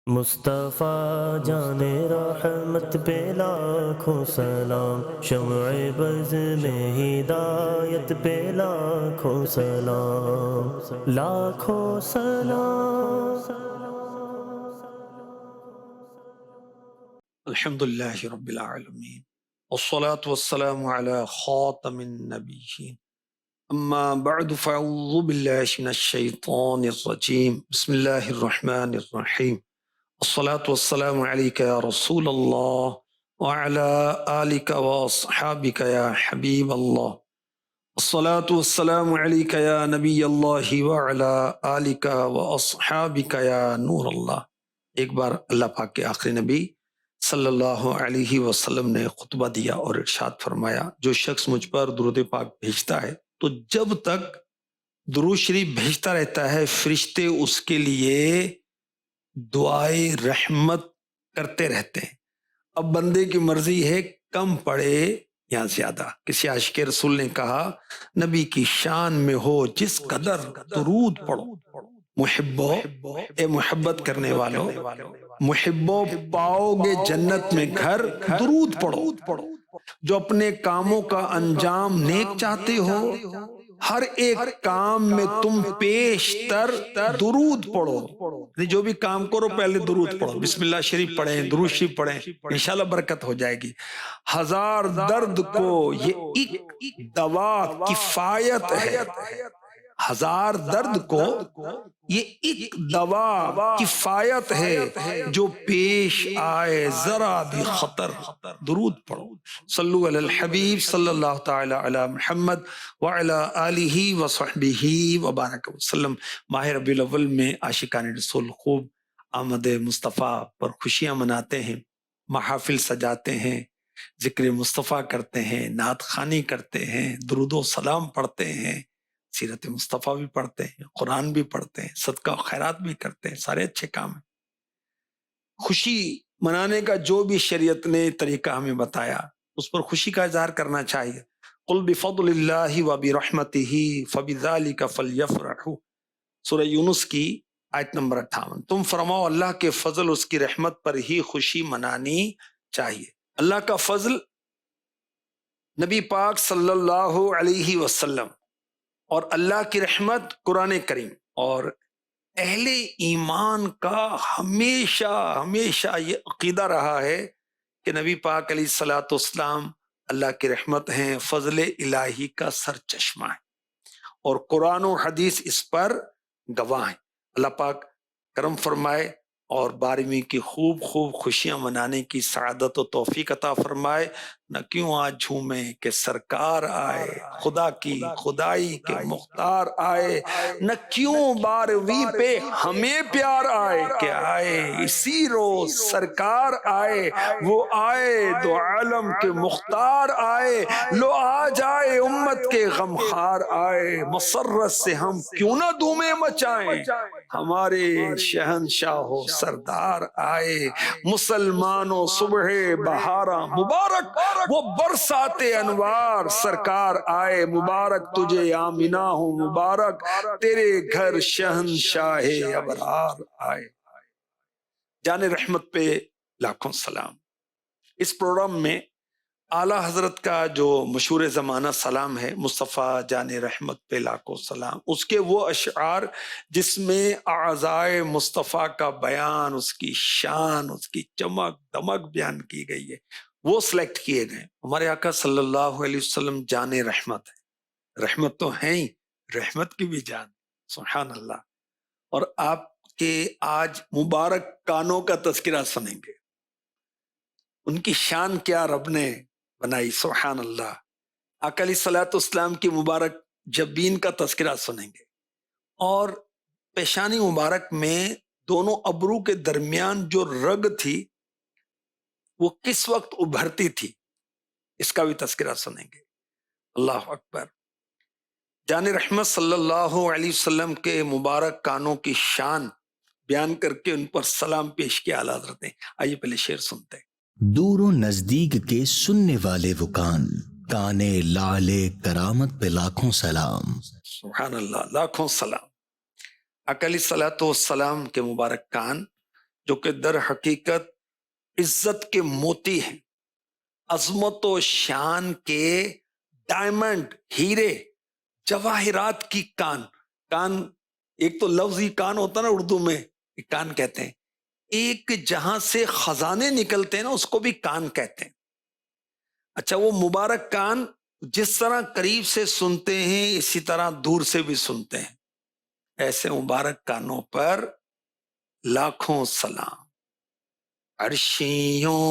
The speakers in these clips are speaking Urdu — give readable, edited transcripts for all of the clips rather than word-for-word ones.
مصطفیٰ جان رحمت پہ لاکھوں سلام، شمع بز میں ہدایت پہ لاکھوں سلام، لاکھوں سلام۔ الحمد للہ رب العالمین والصلاة والسلام علی خاتم النبیین اما بعد فاعوذ باللہ من الشیطان الرجیم بسم اللہ الرحمن الرحیم الصلاة والسلام علیک یا رسول اللہ وعلی آلک واصحابک یا حبیب اللہ الصلاة والسلام علیک یا نبی اللہ وعلی آلک واصحابک یا نور اللہ۔ ایک بار اللہ پاک کے آخری نبی صلی اللہ علیہ وسلم نے خطبہ دیا اور ارشاد فرمایا، جو شخص مجھ پر درود پاک بھیجتا ہے تو جب تک درود شریف بھیجتا رہتا ہے فرشتے اس کے لیے دعائے رحمت کرتے رہتے ہیں۔ اب بندے کی مرضی ہے کم پڑے یا زیادہ۔ کسی عاشق رسول نے کہا، نبی کی شان میں ہو جس قدر درود پڑھو۔ محبو، اے محبت کرنے والو، محبو پاؤ گے جنت میں گھر، درود پڑھو۔ جو اپنے کاموں کا انجام نیک چاہتے ہو، ہر ایک کام میں تم پیش تر درود پڑھو۔ جو بھی کام کرو پہلے درود پڑھو، بسم اللہ شریف پڑھیں، درود شریف پڑھیں، انشاءاللہ برکت ہو جائے گی۔ ہزار درد کو یہ ایک دوا کفایت ہے، ہزار درد کو یہ ایک دوا کفایت ہے، جو پیش آئے ذرا بھی خطر، درود پڑھو۔ صلو علی الحبیب صلی اللہ تعالی علی محمد وعلی آلہ وصحبہ وبارک وسلم۔ ماہ ربیع الاول میں عاشقان رسول خوب آمد مصطفیٰ پر خوشیاں مناتے ہیں، محافل سجاتے ہیں، ذکر مصطفیٰ کرتے ہیں، نعت خوانی کرتے ہیں، درود و سلام پڑھتے ہیں، سیرت مصطفیٰ بھی پڑھتے ہیں، قرآن بھی پڑھتے ہیں، صدقہ و خیرات بھی کرتے ہیں، سارے اچھے کام ہیں۔ خوشی منانے کا جو بھی شریعت نے طریقہ ہمیں بتایا اس پر خوشی کا اظہار کرنا چاہیے۔ قل بفضل اللہ وبرحمتہ فبذلک فلیفرحوا، سورہ یونس کی آیت نمبر 58۔ تم فرماؤ اللہ کے فضل، اس کی رحمت پر ہی خوشی منانی چاہیے۔ اللہ کا فضل نبی پاک صلی اللہ علیہ وسلم اور اللہ کی رحمت قرآن کریم، اور اہل ایمان کا ہمیشہ ہمیشہ یہ عقیدہ رہا ہے کہ نبی پاک علیہ الصلوۃ والسلام اللہ کی رحمت ہیں، فضل الہی کا سر چشمہ ہے، اور قرآن و حدیث اس پر گواہ ہیں۔ اللہ پاک کرم فرمائے اور 12ویں کی خوب خوب خوشیاں منانے کی سعادت و توفیق عطا فرمائے۔ نہ کیوں آج جھومیں کہ سرکار آئے، خدا کی خدائی کے مختار آئے، نہ کیوں 12ویں پہ ہمیں پیار آئے کہ آئے اسی روز سرکار آئے، وہ آئے دو عالم کے مختار آئے، لو آج آئے امت کے غمخار آئے، مسرت سے ہم کیوں نہ دھومیں مچائیں، ہمارے شہنشاہ و سردار آئے، مسلمانوں صبح بہارا مبارک، وہ برسات انوار سرکار آئے، مبارک تجھے آمینہ ہوں، مبارک تیرے گھر شہنشاہ ابرار آئے۔ جان رحمت پہ لاکھوں سلام۔ اس پروگرام میں اعلیٰ حضرت کا جو مشہور زمانہ سلام ہے، مصطفیٰ جان رحمت پہ لاکھوں سلام، اس کے وہ اشعار جس میں اعضائے مصطفیٰ کا بیان، اس کی شان، اس کی چمک دمک بیان کی گئی ہے، وہ سلیکٹ کیے گئے۔ ہمارے آقا صلی اللہ علیہ وسلم جان رحمت ہے، رحمت تو ہیں ہی، رحمت کی بھی جان، سبحان اللہ۔ اور آپ کے آج مبارک کانوں کا تذکرہ سنیں گے، ان کی شان کیا رب نے بنائی، سبحان اللہ۔ آقا علیہ الصلوۃ والسلام کی مبارک جبین کا تذکرہ سنیں گے، اور پیشانی مبارک میں دونوں ابرو کے درمیان جو رگ تھی وہ کس وقت ابھرتی تھی، اس کا بھی تذکرہ سنیں گے۔ اللہ اکبر۔ جان رحمت صلی اللہ علیہ وسلم کے مبارک کانوں کی شان بیان کر کے ان پر سلام پیش کیا اعلیٰ حضرت نے۔ آئیے پہلے شعر سنتے ہیں۔ دور و نزدیک کے سننے والے وہ کانے لعل کرامت پہ لاکھوں سلام۔ سبحان اللہ، لاکھوں سلام۔ آقا علیہ الصلوۃ والسلام کے مبارک کان جو کہ در حقیقت عزت کے موتی ہیں، عظمت و شان کے ڈائمنڈ، ہیرے، جواہرات کی کان. کان ایک تو لفظی کان ہوتا نا اردو میں، کان کہتے ہیں. ایک جہاں سے خزانے نکلتے ہیں نا اس کو بھی کان کہتے ہیں. اچھا وہ مبارک کان جس طرح قریب سے سنتے ہیں اسی طرح دور سے بھی سنتے ہیں. ایسے مبارک کانوں پر لاکھوں سلام. عرشیوں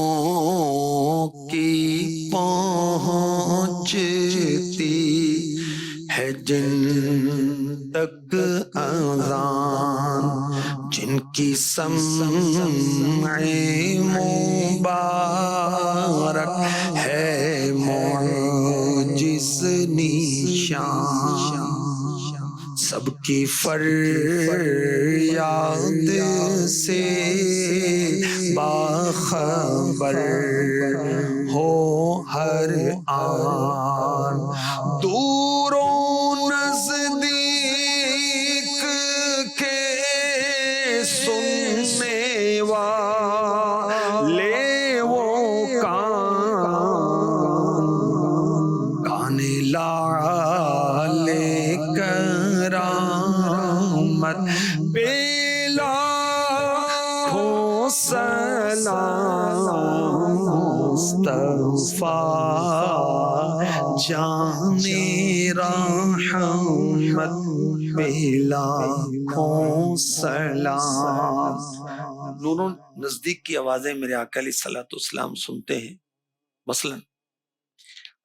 کی پہنچتی ہے جن تک اذان، جن کی سمع مبارک ہے معجز نشان، سب کی فریاد سے باخبر ہو ہر آن. دور و نزدیک کے سننے والے وہ کان لعلِ کرامت پہ لاکھوں سلام. مصطفیٰ جان رحمت پہ لاکھوں سلام. دونوں نزدیک کی آوازیں میرے آقا علیہ الصلوۃ والسلام سنتے ہیں. مثلا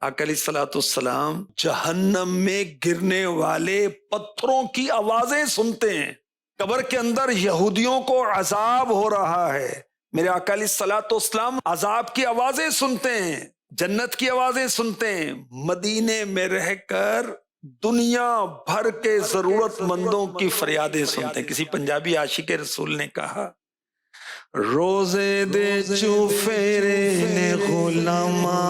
آقا علیہ الصلوۃ والسلام جہنم میں گرنے والے پتھروں کی آوازیں سنتے ہیں. قبر کے اندر یہودیوں کو عذاب ہو رہا ہے، میرے آقا علیہ الصلوۃ والسلام عذاب کی آوازیں سنتے ہیں، جنت کی آوازیں سنتے ہیں. مدینے میں رہ کر دنیا بھر کے ضرورت مندوں کی فریادیں سنتے ہیں. کسی پنجابی عاشق رسول نے کہا روزے دے چوفیرے نے غلاماں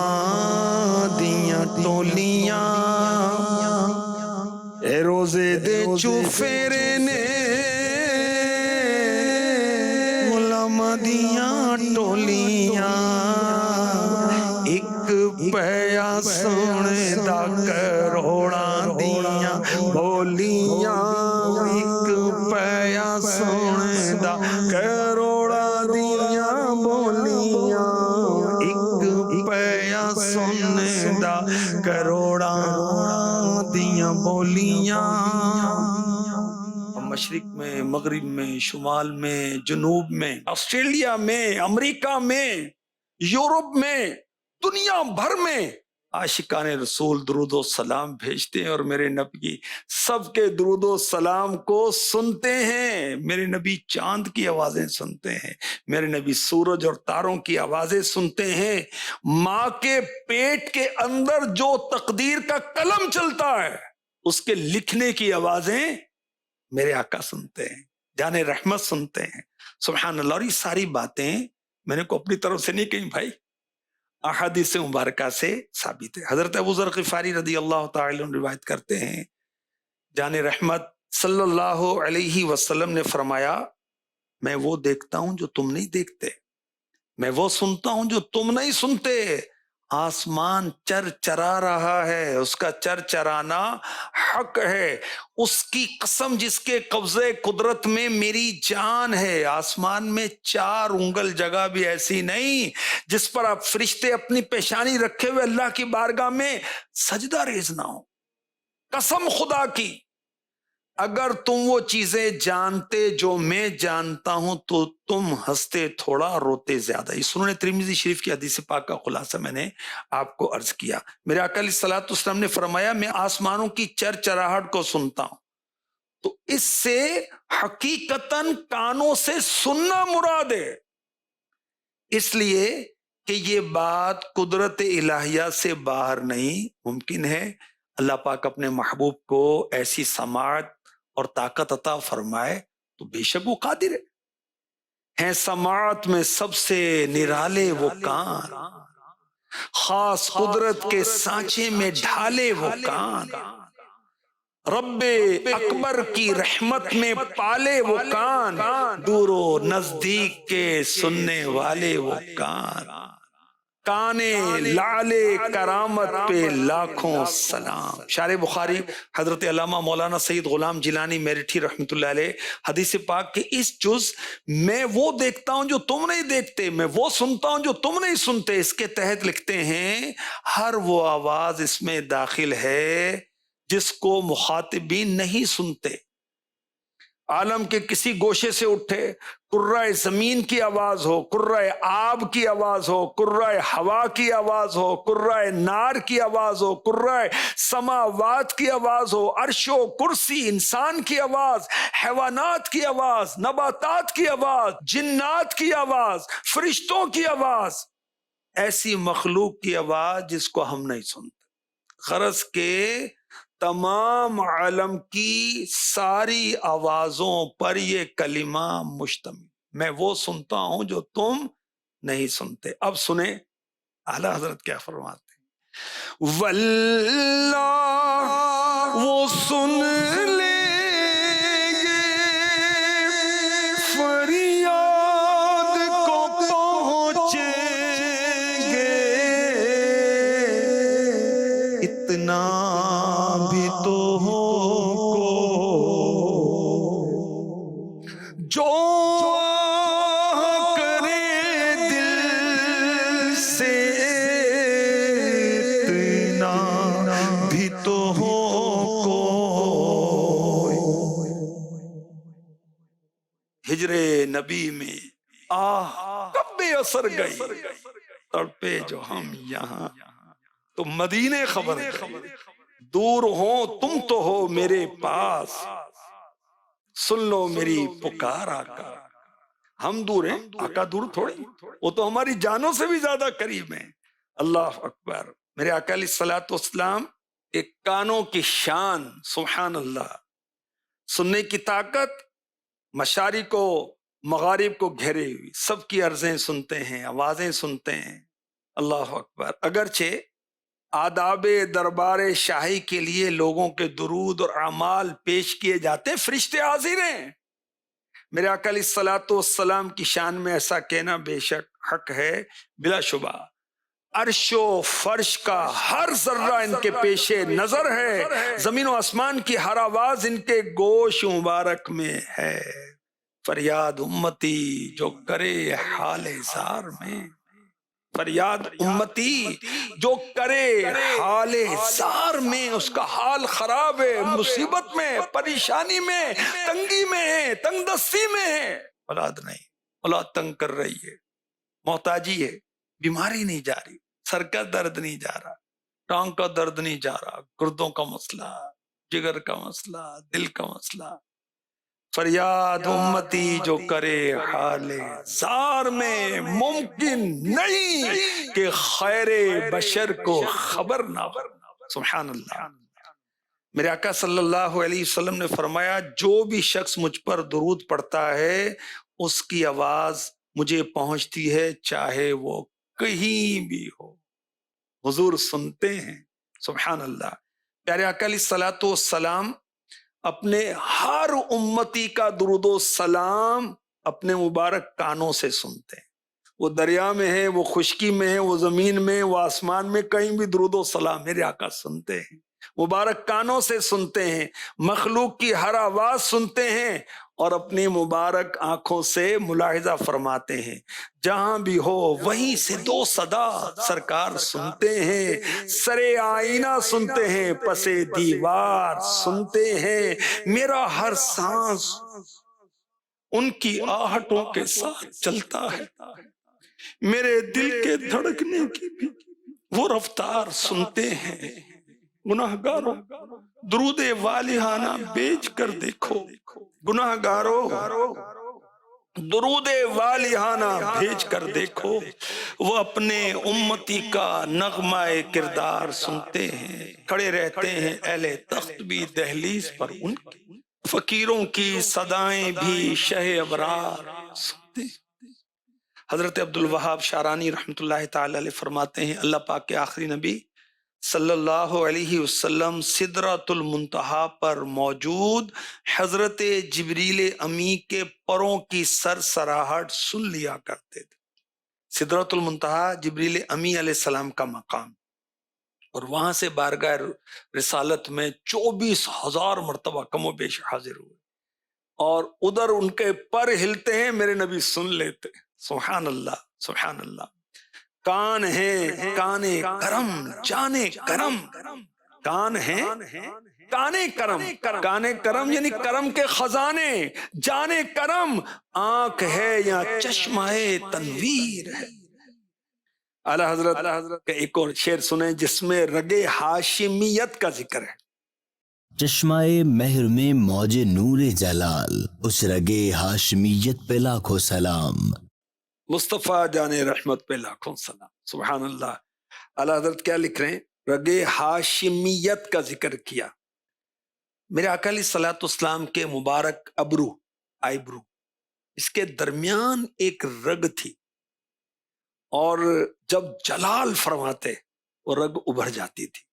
دیاں ٹولیاں، اے روزے دے چوفیرے نے غلاماں دیاں ٹولیاں، ایک پیا سونے دا کروڑاں دیاں بولیاں، ایک پیا سونے دا کروڑاں دیاں بولیاں، ایک پیا سونے دا کروڑاں دیاں بولیاں. مشرق میں، مغرب میں، شمال میں، جنوب میں، آسٹریلیا میں، امریکہ میں، یورپ میں، دنیا بھر میں عاشقان رسول درود و سلام بھیجتے ہیں اور میرے نبی سب کے درود و سلام کو سنتے ہیں. میرے نبی چاند کی آوازیں سنتے ہیں، میرے نبی سورج اور تاروں کی آوازیں سنتے ہیں. ماں کے پیٹ کے اندر جو تقدیر کا قلم چلتا ہے اس کے لکھنے کی آوازیں میرے آقا سنتے ہیں، جان رحمت سنتے ہیں. سبحان اللہ. اور یہ ساری باتیں میں نے کو اپنی طرف سے نہیں کہیں بھائی، احادیث مبارکہ سے ثابت ہے. حضرت ابو ذر غفاری رضی اللہ تعالی عنہ روایت کرتے ہیں، جان رحمت صلی اللہ علیہ وسلم نے فرمایا میں وہ دیکھتا ہوں جو تم نہیں دیکھتے، میں وہ سنتا ہوں جو تم نہیں سنتے. آسمان چر چرا رہا ہے، اس کا چر چرانا حق ہے. اس کی قسم جس کے قبضے قدرت میں میری جان ہے، آسمان میں 4 انگل جگہ بھی ایسی نہیں جس پر آپ فرشتے اپنی پیشانی رکھے ہوئے اللہ کی بارگاہ میں سجدہ ریز نہ ہو. قسم خدا کی اگر تم وہ چیزیں جانتے جو میں جانتا ہوں تو تم ہنستے تھوڑا روتے زیادہ. یہ سنن ترمذی شریف کی حدیث پاک کا خلاصہ میں نے آپ کو عرض کیا. میرے آقا علیہ الصلوۃ والسلام نے فرمایا میں آسمانوں کی چرچراہٹ کو سنتا ہوں. تو اس سے حقیقتاً کانوں سے سننا مراد ہے، اس لیے کہ یہ بات قدرت الہیہ سے باہر نہیں ممکن ہے. اللہ پاک اپنے محبوب کو ایسی سماعت اور طاقت عطا فرمائے تو بے شک وہ قادر ہے. سماعت میں سب سے نرالے وہ کان، خاص قدرت کے سانچے میں ڈھالے وہ کان. رب اکبر کی رحمت میں پالے وہ کان، دور و نزدیک کے سننے والے وہ کان، کانے لعلے کرامت پہ لاکھوں سلام۔ شارح بخاری حضرت علامہ مولانا سید غلام جیلانی میرٹھی رحمۃ اللہ علیہ حدیث پاک کے اس جز میں وہ دیکھتا ہوں جو تم نہیں دیکھتے، میں وہ سنتا ہوں جو تم نہیں سنتے، اس کے تحت لکھتے ہیں ہر وہ آواز اس میں داخل ہے جس کو مخاطبین نہیں سنتے۔ عالم کے کسی گوشے سے اٹھے، کرۂ زمین کی آواز ہو، کرۂ آب کی آواز ہو، کرۂ ہوا کی آواز ہو، کرۂ نار کی آواز ہو، کرۂ سماوات کی آواز ہو، عرش و کرسی، انسان کی آواز، حیوانات کی آواز، نباتات کی آواز، جنات کی آواز، فرشتوں کی آواز، ایسی مخلوق کی آواز جس کو ہم نہیں سنتے۔ غرض کے تمام عالم کی ساری آوازوں پر یہ کلمہ مشتمل، میں وہ سنتا ہوں جو تم نہیں سنتے۔ اب سنیں اعلیٰ حضرت کیا فرماتے ہیں، واللہ وہ سن لیں گے فریاد کو پہنچیں گے، اتنا بھی تو ہو جو کرے دل سے، اتنا بھی تو ہو ہجر نبی میں کب بے اثر گئی، تڑپے جو ہم یہاں تو مدینے خبر گئی، دور ہو تم تو ہو میرے پاس، سن لو میری پکار آقا۔ ہم دور ہیں، آقا دور تھوڑی، وہ تو ہماری جانوں سے بھی زیادہ قریب ہیں۔ اللہ اکبر۔ میرے آقا علیہ الصلوۃ والسلام ایک کانوں کی شان، سبحان اللہ، سننے کی طاقت، مشارق کو مغارب کو گھیرے ہوئی سب کی عرضیں سنتے ہیں، آوازیں سنتے ہیں۔ اللہ اکبر۔ اگرچہ آداب دربار شاہی کے لیے لوگوں کے درود اور اعمال پیش کیے جاتے ہیں، فرشتے حاضر ہیں، میرے آقا علیہ الصلوۃ والسلام کی شان میں ایسا کہنا بے شک حق ہے بلا شبہ۔ عرش و فرش کا ہر ذرہ ان کے پیش نظر ہے، زمین و آسمان کی ہر آواز ان کے گوش مبارک میں ہے، فریاد امتی جو کرے حال زار میں، فریاد امتی جو کرے حال زار میں، اس کا حال خراب ہے، مصیبت میں، پریشانی میں، تنگی میں ہے، تنگ دستی میں ہے، اولاد نہیں، اولاد تنگ کر رہی ہے، محتاجی ہے، بیماری نہیں جا رہی، سر کا درد نہیں جا رہا، ٹانگ کا درد نہیں جا رہا، گردوں کا مسئلہ، جگر کا مسئلہ، دل کا مسئلہ، فریاد امتی جو کرے حال زار میں، ممکن نہیں کہ خیر بشر کو خبر نہ ہو۔ سبحان اللہ۔ میرے آقا صلی اللہ علیہ وسلم نے فرمایا جو بھی شخص مجھ پر درود پڑھتا ہے اس کی آواز مجھے پہنچتی ہے چاہے وہ کہیں بھی ہو، حضور سنتے ہیں۔ سبحان اللہ۔ پیارے آقا علیہ الصلوۃ والسلام اپنے ہر امتی کا درود و سلام اپنے مبارک کانوں سے سنتے ہیں، وہ دریا میں ہے، وہ خشکی میں ہے، وہ زمین میں، وہ آسمان میں، کہیں بھی درود و سلام میرے آقا سنتے ہیں، مبارک کانوں سے سنتے ہیں، مخلوق کی ہر آواز سنتے ہیں اور اپنی مبارک آنکھوں سے ملاحظہ فرماتے ہیں، جہاں بھی ہو وہیں سے دو صدا سرکار سنتے ہیں، سرے آئینہ سنتے ہیں، پسے دیوار سنتے ہیں، میرا ہر سانس ان کی آہٹوں کے ساتھ چلتا ہے، میرے دل کے دھڑکنے کی بھی وہ رفتار سنتے ہیں۔ گناہگاروں درود والہانہ بیچ کر دیکھو، گناہگاروں درود والہانہ بھیج کر دیکھو، وہ اپنے امتی کا نغمہ کردار سنتے ہیں، کھڑے رہتے ہیں اہل تخت بھی دہلیز پر ان کی، فقیروں کی صدائیں بھی شہ ابرار سنتے ہیں۔ حضرت عبدالوہاب شارانی رحمۃ اللہ تعالی علیہ فرماتے ہیں اللہ پاک کے آخری نبی صلی اللہ علیہ وسلم سدرۃ المنتہا پر موجود حضرت جبریل امی کے پروں کی سرسراہٹ سن لیا کرتے تھے۔ سدرۃ المنتہا جبریل امی علیہ السلام کا مقام، اور وہاں سے بارگاہ رسالت میں 24,000 مرتبہ کم و بیش حاضر ہوئے، اور ادھر ان کے پر ہلتے ہیں، میرے نبی سن لیتے۔ سبحان اللہ، سبحان اللہ۔ کان ہے کانے کرم جانے کرم، کان ہے کانے کرم، کانے کرم یعنی کرم کے خزانے، جانے کرم آنکھ ہے یا چشمہ تنویر ہے۔ اعلی حضرت کا ایک اور شعر سنیں جس میں رگ ہاشمیت کا ذکر ہے۔ چشمہ مہر میں موج نور جلال، اس رگ ہاشمیت پہ لاکھوں سلام، مصطفیٰ جان رحمت پہ لاکھوں سلام۔ سبحان اللہ۔ اعلی حضرت کیا لکھ رہے ہیں؟ رگ ہاشمیت کا ذکر کیا۔ میرے آقا علیہ الصلوۃ والسلام کے مبارک ابرو، آئی برو، اس کے درمیان ایک رگ تھی، اور جب جلال فرماتے وہ رگ ابھر جاتی تھی۔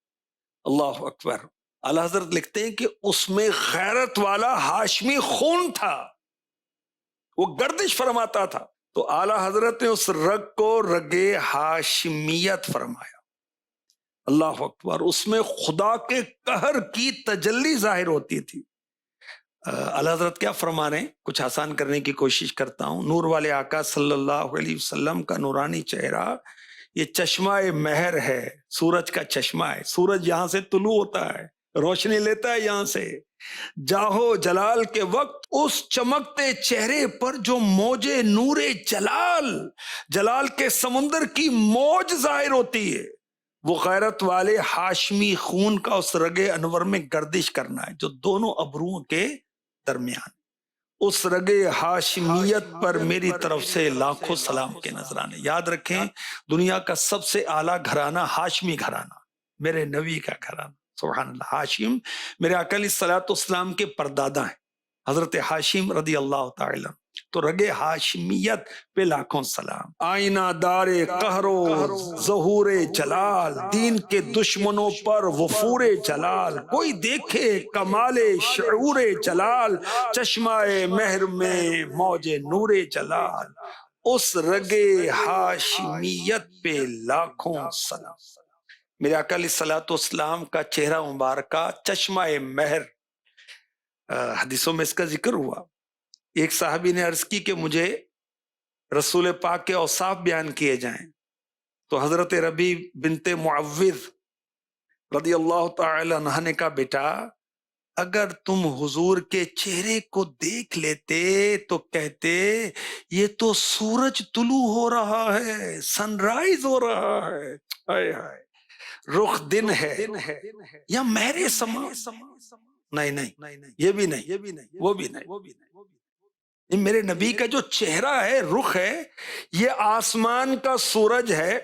اللہ اکبر۔ اعلی حضرت لکھتے ہیں کہ اس میں غیرت والا ہاشمی خون تھا، وہ گردش فرماتا تھا، تو اعلی حضرت نے اس رگ کو رگ ہاشمیت فرمایا۔ اللہ اکبر۔ اس میں خدا کے قہر کی تجلی ظاہر ہوتی تھی۔ اعلی حضرت کیا فرما رہے ہیں؟ کچھ آسان کرنے کی کوشش کرتا ہوں۔ نور والے آقا صلی اللہ علیہ وسلم کا نورانی چہرہ یہ چشمہ مہر ہے، سورج کا چشمہ ہے۔ سورج یہاں سے طلوع ہوتا ہے، روشنی لیتا ہے یہاں سے۔ جاہو جلال کے وقت اس چمکتے چہرے پر جو موج نور جلال، جلال کے سمندر کی موج ظاہر ہوتی ہے، وہ غیرت والے ہاشمی خون کا اس رگ انور میں گردش کرنا ہے جو دونوں ابروؤں کے درمیان۔ اس رگ ہاشمیت پر میری طرف سے لاکھوں سلام کے نذرانے۔ یاد رکھیں، دنیا کا سب سے اعلیٰ گھرانہ ہاشمی گھرانہ، میرے نبی کا گھرانہ۔ سبحان اللہ۔ ہاشم میرے آقا علیہ الصلوۃ والسلام کے پردادا ہیں، حضرت ہاشم رضی اللہ تعالی عنہ۔ تو رگ ہاشمیت پہ لاکھوں سلام۔ آئینہ دار قہر و ظہور جلال، دین کے دشمنوں پر وفور جلال، کوئی دیکھے کمال شعور جلال، چشمہ مہر میں موج نور جلال، اس رگ ہاشمیت پہ لاکھوں سلام۔ میرے آقا علیہ الصلوۃ والسلام کا چہرہ مبارکہ چشمہ مہر، حدیثوں میں اس کا ذکر ہوا۔ ایک صحابی نے عرض کی کہ مجھے رسول پاک کے اوصاف بیان کیے جائیں، تو حضرت ربیع بنت معوذ رضی اللہ تعالی عنہ نے کہا، بیٹا اگر تم حضور کے چہرے کو دیکھ لیتے تو کہتے یہ تو سورج طلوع ہو رہا ہے، سن رائز ہو رہا ہے، ہائے ہائے، رخ دن ہے یا مہر سما۔ نہیں، یہ بھی نہیں، وہ بھی نہیں۔ یہ میرے نبی کا جو چہرہ ہے، رخ ہے، یہ آسمان کا سورج ہے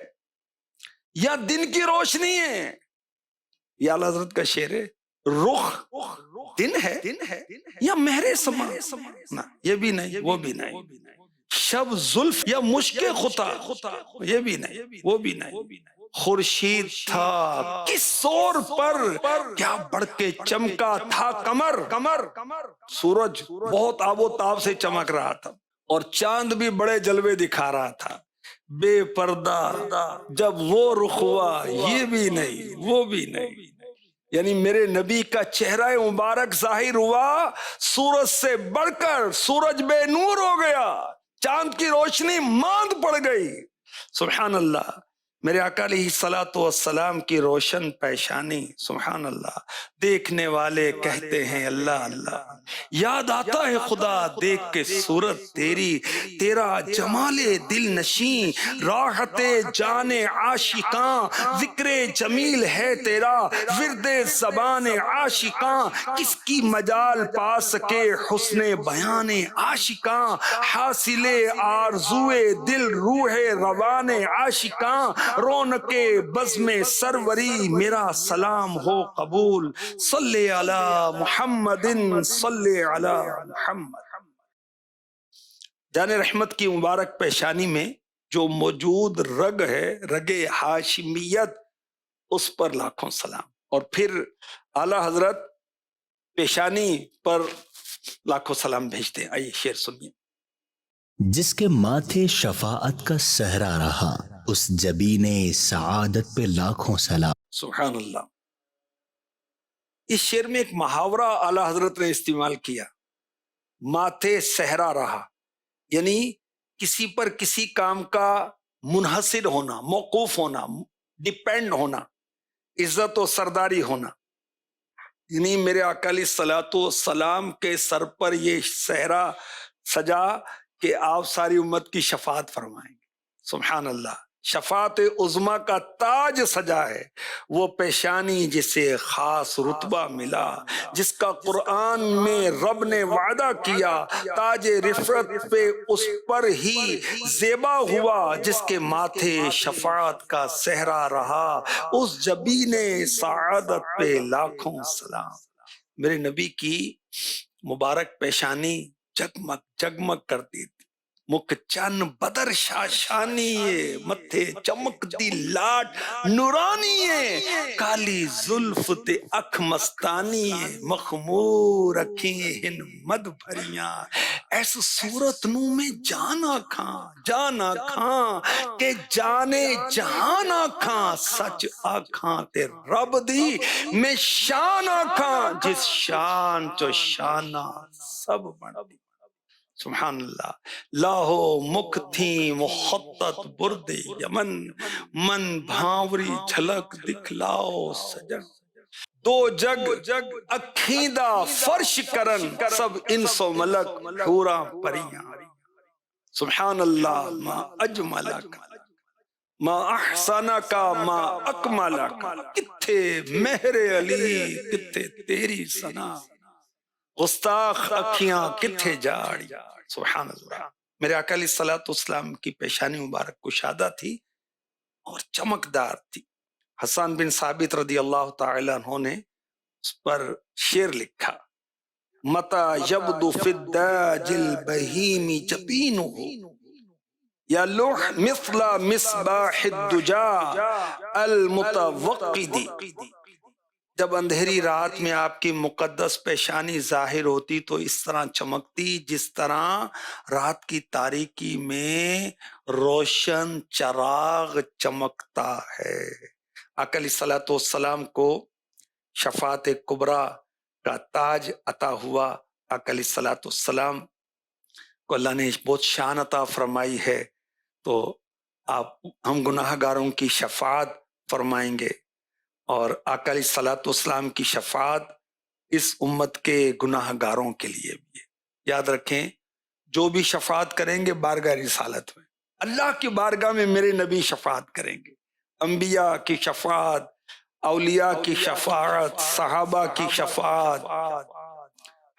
یا دن کی روشنی ہے؟ یہ اعلیٰ حضرت کا شعر ہے۔ رخ دن ہے یا مہر سما؟ نہ، یہ بھی نہیں، وہ بھی نہیں۔ شب زلف یا مشک خطا، یہ بھی نہیں، وہ بھی نہیں۔ خورشید تھا کس سور پر کیا بڑھ کے چمکا تھا کمر، سورج بہت آب و تاب سے چمک رہا تھا، اور چاند بھی بڑے جلوے دکھا رہا تھا۔ بے پردہ جب وہ رخ ہوا، یہ بھی نہیں، وہ بھی نہیں۔ یعنی میرے نبی کا چہرہ مبارک ظاہر ہوا، سورج سے بڑھ کر سورج بے نور ہو گیا، چاند کی روشنی ماند پڑ گئی۔ سبحان اللہ۔ میرے آقا علیہ الصلوۃ والسلام کی روشن پیشانی، سبحان اللہ، دیکھنے والے کہتے ہیں اللہ اللہ۔ یاد آتا ہے خدا دیکھ کے صورت تیری، تیرا جمال دل نشیں، راحت جان عاشقاں، ذکر جمیل ہے تیرا، ورد زبان عاشقاں، کس کی مجال پا سکے حسن بیان عاشقاں، حاصل آرزو دل روح روان عاشقاں، رونق بزم سروری میرا سلام ہو قبول، صلی علی محمد صلی علی محمد۔ جان رحمت کی مبارک پیشانی میں جو موجود رگ ہے، رگ ہاشمیت، اس پر لاکھوں سلام. اور پھر اعلی حضرت پیشانی پر لاکھوں سلام بھیجتے ہیں. آئیے شعر سنیے. جس کے ماتھے شفاعت کا صحرا رہا اس جبین سعادت پہ لاکھوں سلام. سبحان اللہ. اس شعر میں ایک محاورہ اعلی حضرت نے استعمال کیا، ماتھے صحرا رہا، یعنی کسی پر کسی کام کا منحصر ہونا، موقوف ہونا، ڈیپینڈ ہونا، عزت و سرداری ہونا. یعنی میرے آقا علیہ الصلوۃ والسلام کے سر پر یہ صحرا سجا کہ آپ ساری امت کی شفاعت فرمائیں گے. سبحان اللہ. شفاعت عظما کا تاج سجا ہے وہ پیشانی جسے خاص رتبہ ملا، جس کا قرآن میں رب نے وعدہ کیا، تاج رفعت پہ اس پر ہی زیبا ہوا، جس کے ماتھے شفاعت کا صحرا رہا اس جبین سعادت پہ لاکھوں سلام. میرے نبی کی مبارک پیشانی جگمگ جگمگ کرتی تھی، مکھ چن بدر شاشانی ہے، متھے چمک دی لاٹ نورانی ہے، کالی زلف تے اکھ مستانی ہے، مخمور اکھیں ہن مد بھریاں، ایس صورت نو میں جانا کھاں کہ جانے جہان آکھاں، سچ آکھاں تے رب دی میں شان آکھاں، جس شان چو شانہ سب بنتی. سبحان اللہ. لاہو مکھ تھی مخطط برد یمن، من بھاوری جھلک دکھلاؤ سجن، دو جگ اکھیں دا فرش کرن، سب انس و ملک حوراں پریاں. سبحان اللہ. ما اجملک ما احسنک ما اکملک، کتھے مہر علی کتھے تیری ثنا، گستاخ اکھیاں کتھے جاڑی. سبحان اللہ. میرے آقا علیہ الصلوۃ والسلام کی پیشانی مبارک کشادہ تھی اور چمکدار تھی. حسان بن ثابت رضی اللہ تعالی عنہ نے اس پر شعر لکھا، متا یبدو فی الداج البہیم جبینہ یا لوح مثل مصباح الدجا المتوقد. جب اندھیری رات میں آپ کی مقدس پیشانی ظاہر ہوتی تو اس طرح چمکتی جس طرح رات کی تاریکی میں روشن چراغ چمکتا ہے. آقا علیہ الصلوۃ والسلام کو شفاعت کبریٰ کا تاج عطا ہوا. آقا علیہ الصلوۃ والسلام کو اللہ نے بہت شان عطا فرمائی ہے، تو ہم گناہ گاروں کی شفاعت فرمائیں گے، اور آقا علیہ الصلوۃ والسلام کی شفاعت اس امت کے گناہ گاروں کے لیے بھی ہے. یاد رکھیں، جو بھی شفاعت کریں گے بارگاہ رسالت میں، اللہ کی بارگاہ میں میرے نبی شفاعت کریں گے. انبیاء کی شفاعت، اولیاء کی شفاعت، صحابہ کی شفاعت،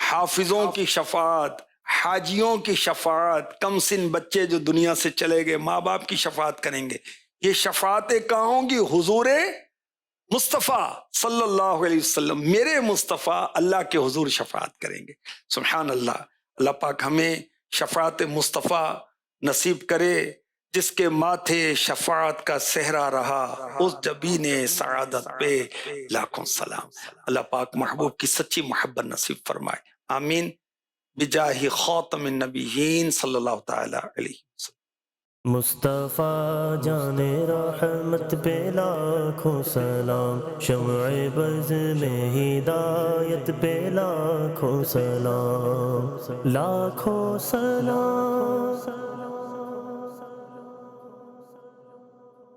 حافظوں کی شفاعت، حاجیوں کی شفاعت، کم سن بچے جو دنیا سے چلے گئے ماں باپ کی شفاعت کریں گے. یہ شفاعتیں کہاں ہوں گی؟ حضور مصطفیٰ صلی اللہ علیہ وسلم، میرے مصطفیٰ اللہ کے حضور شفاعت کریں گے. سبحان اللہ. اللہ پاک ہمیں شفاعت مصطفیٰ نصیب کرے جس کے ماتھے شفاعت کا صحرا رہا اس جبین سعادت پہ لاکھوں سلام. اللہ پاک محبوب کی سچی محبت نصیب فرمائے. آمین. بجاہ خاتم النبیین صلی اللہ تعالی علیہ وسلم. مصطفیٰ جان رحمت پہ لاکھوں سلام، شمع بز میں ہدایت پہ لاکھوں سلام، لاکھوں سلام.